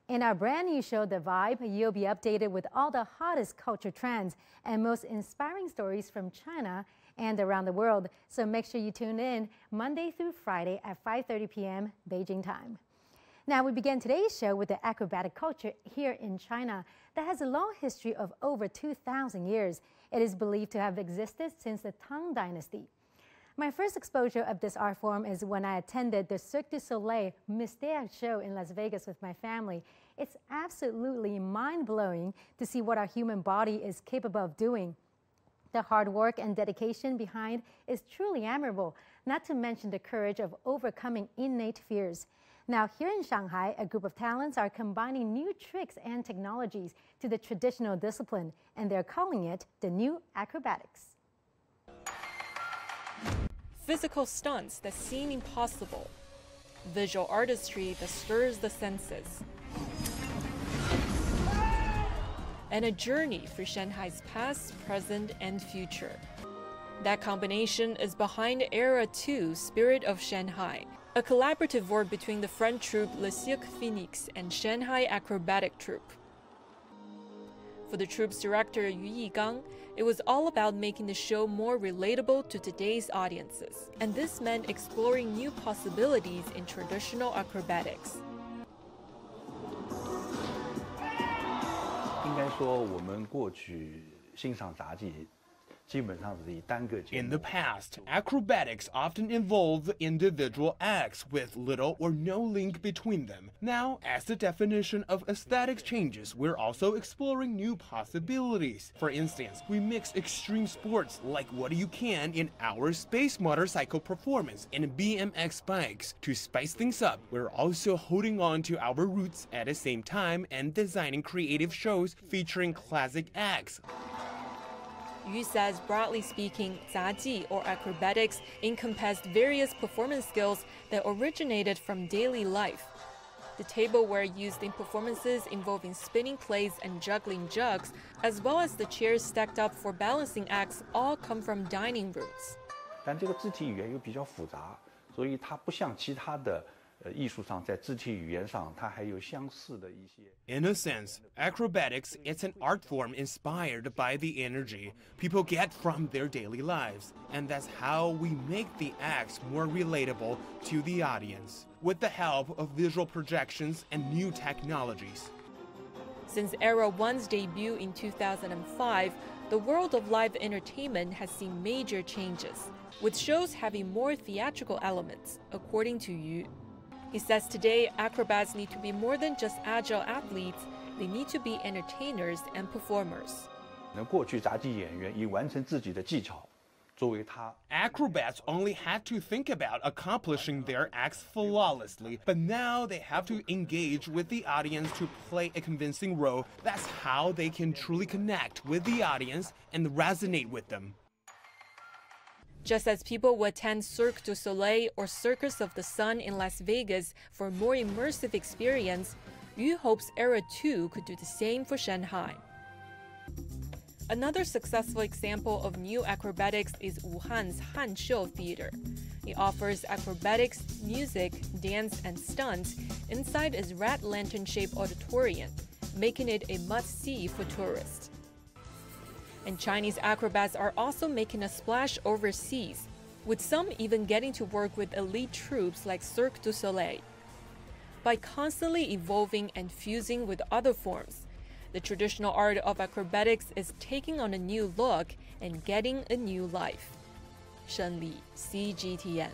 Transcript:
In our brand new show, The Vibe, you'll be updated with all the hottest culture trends and most inspiring stories from China and around the world. So make sure you tune in Monday through Friday at 5:30 p.m. Beijing time. Now, we begin today's show with the acrobatic culture here in China that has a long history of over 2,000 years. It is believed to have existed since the Tang Dynasty. My first exposure of this art form is when I attended the Cirque du Soleil Mystère show in Las Vegas with my family. It's absolutely mind-blowing to see what our human body is capable of doing. The hard work and dedication behind is truly admirable, not to mention the courage of overcoming innate fears. Now, here in Shanghai, a group of talents are combining new tricks and technologies to the traditional discipline, and they're calling it the new acrobatics. Physical stunts that seem impossible, visual artistry that stirs the senses, and a journey for Shanghai's past, present, and future. That combination is behind Era 2, Spirit of Shanghai, a collaborative work between the French troupe Le Cirque Phoenix and Shanghai Acrobatic Troupe. For the troupe's director Yu Yigang, it was all about making the show more relatable to today's audiences, and this meant exploring new possibilities in traditional acrobatics. 应该说，我们过去欣赏杂技 In the past, acrobatics often involved individual acts with little or no link between them. Now, as the definition of aesthetics changes, we're also exploring new possibilities. For instance, we mix extreme sports like what you can in our space motorcycle performance and BMX bikes. To spice things up, we're also holding on to our roots at the same time and designing creative shows featuring classic acts. Yu says, broadly speaking, 杂技 or acrobatics encompassed various performance skills that originated from daily life. The tableware used in performances involving spinning plates and juggling jugs, as well as the chairs stacked up for balancing acts, all come from dining roots. 但这个肢体语言又比较复杂，所以它不像其他的艺术上，在肢体语言上，它还有相似的一些。 In a sense, acrobatics is an art form inspired by the energy people get from their daily lives, and that's how we make the acts more relatable to the audience, with the help of visual projections and new technologies. Since Era 1's debut in 2005, the world of live entertainment has seen major changes, with shows having more theatrical elements, according to Yu. He says today, acrobats need to be more than just agile athletes, they need to be entertainers and performers. 过去杂技演员以完成自己的技巧作为他。 Acrobats only had to think about accomplishing their acts flawlessly, but now they have to engage with the audience to play a convincing role. That's how they can truly connect with the audience and resonate with them. Just as people would attend Cirque du Soleil or Circus of the Sun in Las Vegas for a more immersive experience, Yu hopes Era 2 could do the same for Shanghai. Another successful example of new acrobatics is Wuhan's Hanshou Theater. It offers acrobatics, music, dance, and stunts inside its red lantern-shaped auditorium, making it a must-see for tourists. And Chinese acrobats are also making a splash overseas, with some even getting to work with elite troupes like Cirque du Soleil. By constantly evolving and fusing with other forms, the traditional art of acrobatics is taking on a new look and getting a new life. Shen Li, CGTN.